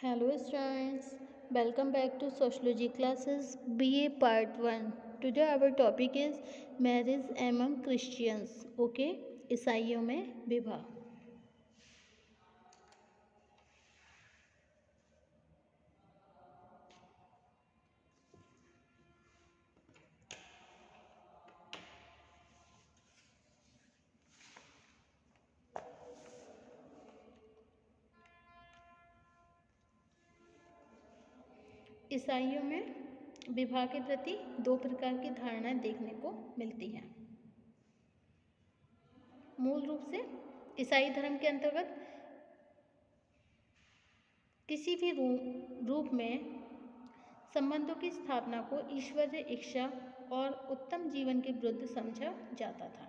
Hello students, welcome back to Sociology classes BA Part 1. Today our topic is marriage among Christians. Okay, ईसाइयों में विवाह. ईसाइयों में विवाह के प्रति दो प्रकार की धारणाएं देखने को मिलती हैं. मूल रूप से ईसाई धर्म के अंतर्गत किसी भी रूप में संबंधों की स्थापना को ईश्वरीय इच्छा और उत्तम जीवन के विरुद्ध समझा जाता था.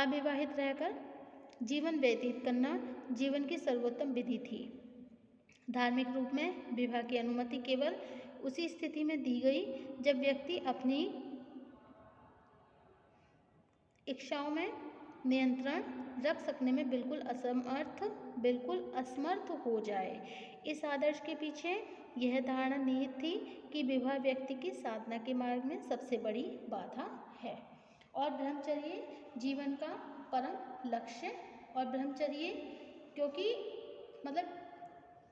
अविवाहित रहकर जीवन व्यतीत करना जीवन की सर्वोत्तम विधि थी. धार्मिक रूप में विवाह की अनुमति केवल उसी स्थिति में दी गई जब व्यक्ति अपनी इच्छाओं में नियंत्रण रख सकने में बिल्कुल असमर्थ हो जाए. इस आदर्श के पीछे यह धारणा निहित थी कि विवाह व्यक्ति की साधना के मार्ग में सबसे बड़ी बाधा है और ब्रह्मचर्य जीवन का परम लक्ष्य. और ब्रह्मचर्य क्योंकि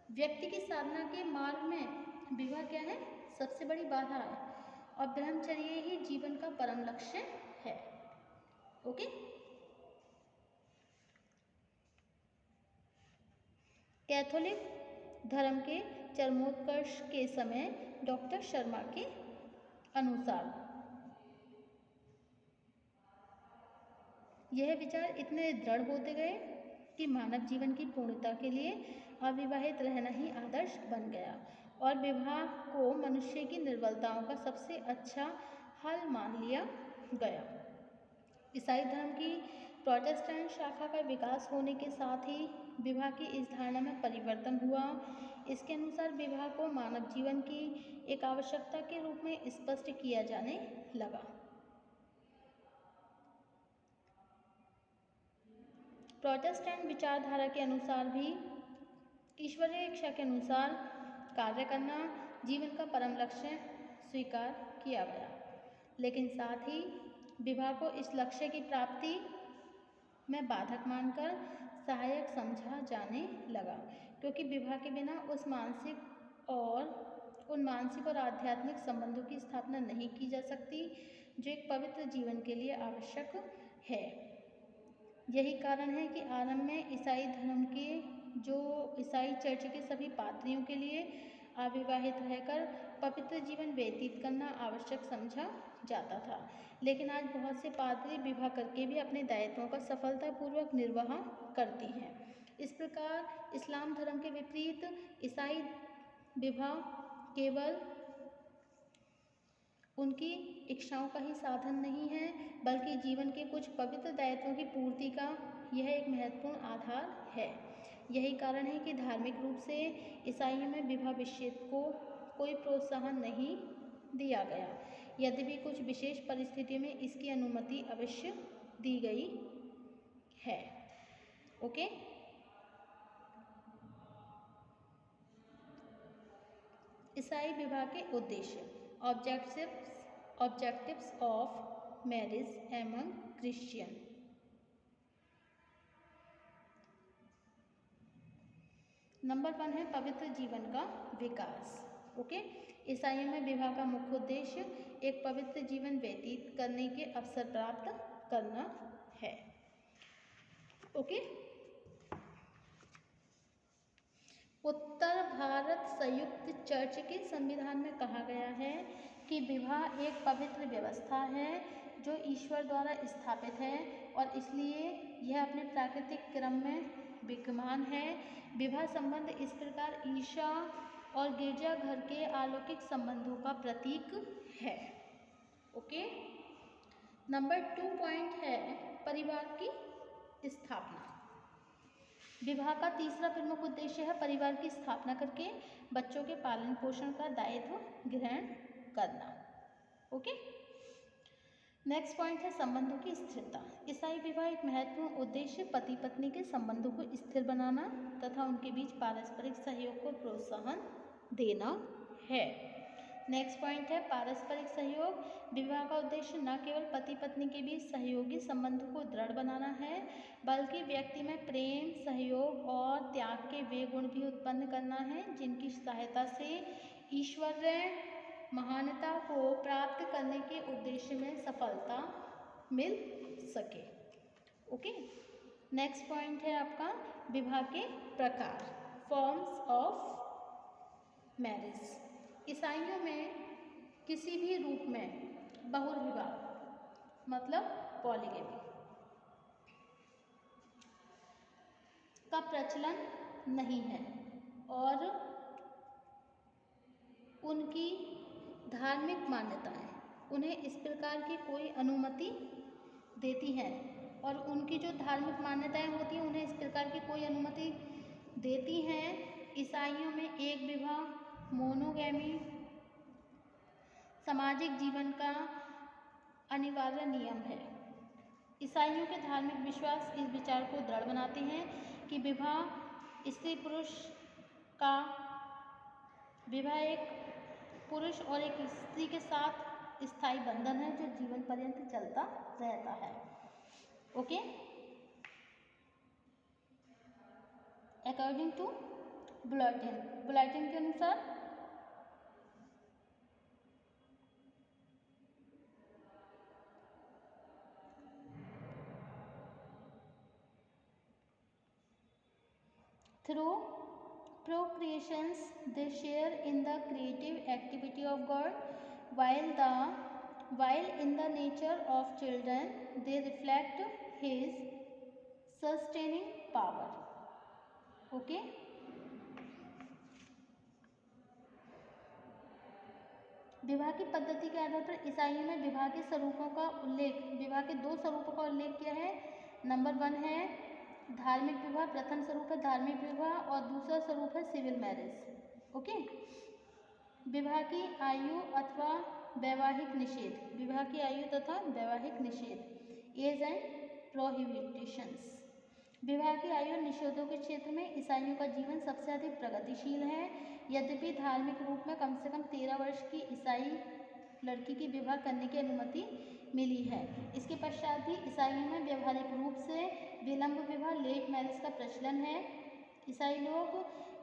व्यक्ति की साधना के मार्ग में विवाह क्या है, सबसे बड़ी बाधा है और ब्रह्मचर्य ही जीवन का परम लक्ष्य है. ओके. कैथोलिक धर्म के चरमोत्कर्ष के समय डॉक्टर शर्मा के अनुसार यह विचार इतने दृढ़ होते गए कि मानव जीवन की पूर्णता के लिए अविवाहित रहना ही आदर्श बन गया और विवाह को मनुष्य की निर्बलताओं का सबसे अच्छा हल मान लिया गया. ईसाई धर्म की प्रोटेस्टेंट शाखा का विकास होने के साथ ही विवाह की इस धारणा में परिवर्तन हुआ. इसके अनुसार विवाह को मानव जीवन की एक आवश्यकता के रूप में स्पष्ट किया जाने लगा. प्रोटेस्टेंट विचारधारा के अनुसार भी ईश्वरीय इच्छा के अनुसार कार्य करना जीवन का परम लक्ष्य स्वीकार किया गया, लेकिन साथ ही विवाह को इस लक्ष्य की प्राप्ति में बाधक मानकर सहायक समझा जाने लगा, क्योंकि विवाह के बिना उन मानसिक और आध्यात्मिक संबंधों की स्थापना नहीं की जा सकती जो एक पवित्र जीवन के लिए आवश्यक है. यही कारण है कि आरंभ में ईसाई धर्म के ईसाई चर्च के सभी पादरियों के लिए अविवाहित रहकर पवित्र जीवन व्यतीत करना आवश्यक समझा जाता था, लेकिन आज बहुत से पादरी विवाह करके भी अपने दायित्वों का सफलतापूर्वक निर्वाह करते हैं. इस प्रकार इस्लाम धर्म के विपरीत ईसाई विवाह केवल उनकी इच्छाओं का ही साधन नहीं है, बल्कि जीवन के कुछ पवित्र दायित्वों की पूर्ति का यह एक महत्वपूर्ण आधार है. यही कारण है कि धार्मिक रूप से ईसाइयों में विवाह विच्छेद को कोई प्रोत्साहन नहीं दिया गया, यद्यपि कुछ विशेष परिस्थितियों में इसकी अनुमति अवश्य दी गई है. ओके. ईसाई विवाह के उद्देश्य. Objectives of marriage among Christian. Number 1 है पवित्र जीवन का विकास. ओके. ईसाइयों में विवाह का मुख्य उद्देश्य एक पवित्र जीवन व्यतीत करने के अवसर प्राप्त करना है. ओके. उत्तर भारत संयुक्त चर्च के संविधान में कहा गया है कि विवाह एक पवित्र व्यवस्था है जो ईश्वर द्वारा स्थापित है और इसलिए यह अपने प्राकृतिक क्रम में विद्यमान है. विवाह संबंध इस प्रकार ईशा और गिरजाघर के अलौकिक संबंधों का प्रतीक है. ओके. नंबर 2 पॉइंट है परिवार की स्थापना. विवाह का तीसरा प्रमुख उद्देश्य है परिवार की स्थापना करके बच्चों के पालन पोषण का दायित्व ग्रहण करना. ओके. नेक्स्ट पॉइंट है संबंधों की स्थिरता। ईसाई विवाह एक महत्वपूर्ण उद्देश्य पति पत्नी के संबंधों को स्थिर बनाना तथा उनके बीच पारस्परिक सहयोग को प्रोत्साहन देना है। नेक्स्ट पॉइंट है पारस्परिक सहयोग। विवाह का उद्देश्य न केवल पति पत्नी के बीच सहयोगी संबंधों को दृढ़ बनाना है, बल्कि व्यक्ति में प्रेम, सहयोग और त्याग के वे गुण भी उत्पन्न करना है जिनकी सहायता से ईश्वरीय महानता को प्राप्त करने के उद्देश्य में सफलता मिल सके। ओके, नेक्स्ट पॉइंट है आपका विवाह के प्रकार, फॉर्म्स ऑफ मैरिज। ईसाइयों में किसी भी रूप में बहुविवाह मतलब पॉलीगैमी का प्रचलन नहीं है और उनकी धार्मिक मान्यताएं उन्हें इस प्रकार की कोई अनुमति देती हैं और उनकी जो धार्मिक मान्यताएं होती हैं उन्हें इस प्रकार की कोई अनुमति देती हैं। ईसाइयों में एक विवाह, मोनोगैमी सामाजिक जीवन का अनिवार्य नियम है। ईसाइयों के धार्मिक विश्वास इस विचार को दृढ़ बनाते हैं कि विवाह स्त्री पुरुष का विवाह एक पुरुष और एक स्त्री के साथ स्थायी बंधन है जो जीवन पर्यंत चलता रहता है। ओके, अकॉर्डिंग टू बुलाटिन के अनुसार through procreations they share in the creative activity of God, while in the nature of children they reflect his sustaining power. Okay, विवाह की पद्धति के आधार पर ईसाइयों में विवाह के दो स्वरूपों का उल्लेख किया है। नंबर 1 है धार्मिक विवाह, प्रथम स्वरूप है धार्मिक विवाह और दूसरा स्वरूप है सिविल मैरिज। ओके, विवाह की आयु अथवा वैवाहिक निषेध, विवाह की आयु तथा वैवाहिक निषेध, एज एंड प्रोहिबिशंस। विवाह की आयु और निषेधों के क्षेत्र में ईसाइयों का जीवन सबसे अधिक प्रगतिशील है। यद्यपि धार्मिक रूप में कम से कम 13 वर्ष की ईसाई लड़की की विवाह करने की अनुमति मिली है। इसके पश्चात भी ईसाइयों में व्यवहारिक रूप से विलंब विवाह लेट मैरिज का प्रचलन है। ईसाई लोग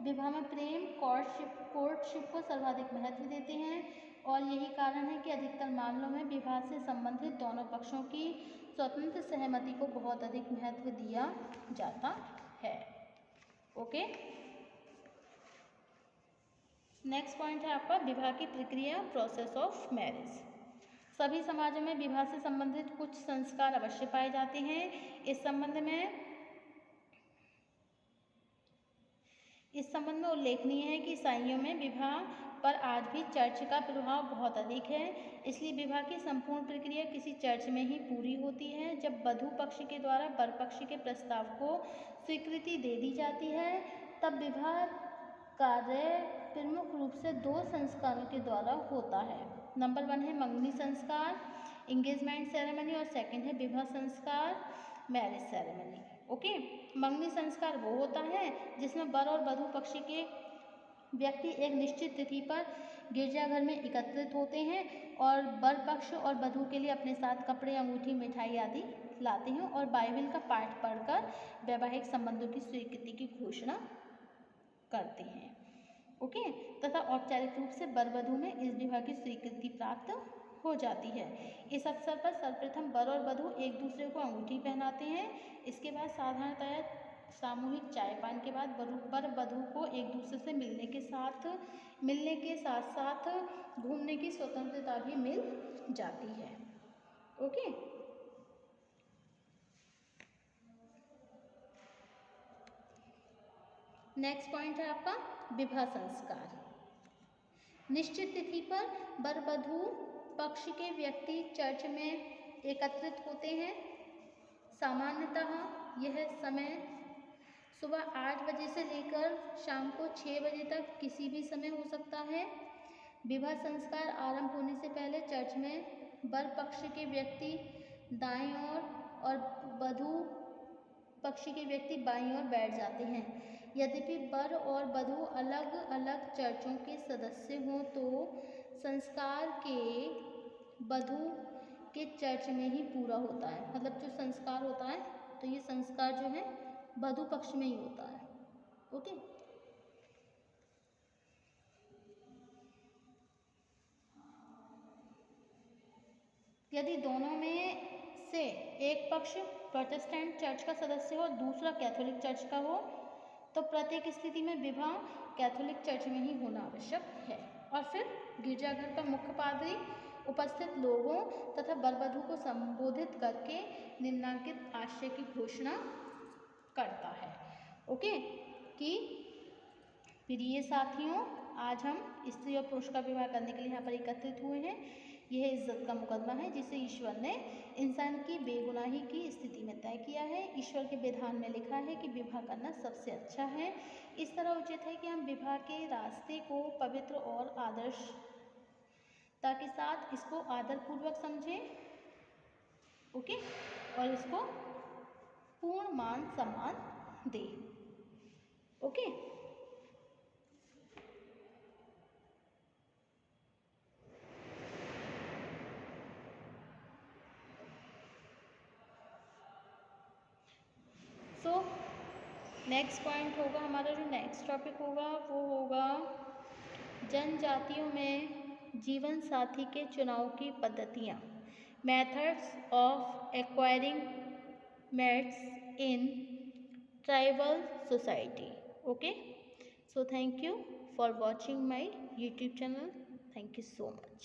विवाह में प्रेम कोर्टशिप को सर्वाधिक महत्व देते हैं और यही कारण है कि अधिकतर मामलों में विवाह से संबंधित दोनों पक्षों की स्वतंत्र सहमति को बहुत अधिक महत्व दिया जाता है। ओके, नेक्स्ट पॉइंट है आपका विवाह की प्रक्रिया, प्रोसेस ऑफ मैरिज। सभी समाजों में विवाह से संबंधित कुछ संस्कार अवश्य पाए जाते हैं। इस संबंध में उल्लेखनीय है कि ईसाइयों में विवाह पर आज भी चर्च का प्रभाव बहुत अधिक है। इसलिए विवाह की संपूर्ण प्रक्रिया किसी चर्च में ही पूरी होती है। जब वधू पक्ष के द्वारा वर पक्ष के प्रस्ताव को स्वीकृति दे दी जाती है तब विवाह कार्य प्रमुख रूप से 2 संस्कारों के द्वारा होता है। नंबर 1 है मंगनी संस्कार, एंगेजमेंट सेरेमनी, और सेकंड है विवाह संस्कार, मैरिज सेरेमनी। ओके, मंगनी संस्कार वो होता है जिसमें वर और वधू पक्ष के व्यक्ति एक निश्चित तिथि पर गिरजाघर में एकत्रित होते हैं और वर पक्ष और वधू के लिए अपने साथ कपड़े, अंगूठी, मिठाई आदि लाते हैं और बाइबल का पाठ पढ़कर वैवाहिक संबंधों की स्वीकृति की घोषणा करते हैं। ओके, तथा औपचारिक रूप से वर वधू में इस विवाह की स्वीकृति प्राप्त हो जाती है। इस अवसर पर सर्वप्रथम वर और वधू एक दूसरे को अंगूठी पहनाते हैं। इसके बाद साधारणतया सामूहिक चायपान के बाद वर वधू को एक दूसरे से मिलने के साथ साथ घूमने की स्वतंत्रता भी मिल जाती है। ओके, नेक्स्ट पॉइंट है आपका विवाह संस्कार। निश्चित तिथि पर वर वधू पक्ष के व्यक्ति चर्च में एकत्रित होते हैं। सामान्यतः यह समय सुबह 8 बजे से लेकर शाम को 6 बजे तक किसी भी समय हो सकता है। विवाह संस्कार आरंभ होने से पहले चर्च में वर पक्ष के व्यक्ति दाईं ओर और वधू पक्ष के व्यक्ति बाईं ओर बैठ जाते हैं। यद्यपि वर और वधू अलग अलग चर्चों के सदस्य हों तो संस्कार के वधू के चर्च में ही पूरा होता है। मतलब जो संस्कार होता है तो ये संस्कार जो है वधू पक्ष में ही होता है। ओके। यदि दोनों में से एक पक्ष प्रोटेस्टेंट चर्च का सदस्य हो और दूसरा कैथोलिक चर्च का हो तो प्रत्येक स्थिति में विवाह कैथोलिक चर्च में ही होना आवश्यक है। और फिर गिरजाघर का मुख्य पादरी उपस्थित लोगों तथा वर वधू को संबोधित करके निम्नांकित आशय की घोषणा करता है। ओके। कि प्रिय साथियों, आज हम स्त्री और पुरुष का विवाह करने के लिए यहाँ पर एकत्रित हुए हैं। यह इज्जत का मुकदमा है जिसे ईश्वर ने इंसान की बेगुनाही की स्थिति में तय किया है। ईश्वर के विधान में लिखा है कि विवाह करना सबसे अच्छा है। इस तरह उचित है कि हम विवाह के रास्ते को पवित्र और आदर्शता के साथ इसको आदरपूर्वक समझें। ओके। और इसको पूर्ण मान सम्मान दें। ओके। सो नेक्स्ट पॉइंट होगा हमारा, जो नेक्स्ट टॉपिक होगा वो होगा जनजातियों में जीवन साथी के चुनाव की पद्धतियाँ, methods of acquiring mates in tribal society. Okay. So thank you for watching my YouTube channel. Thank you so much.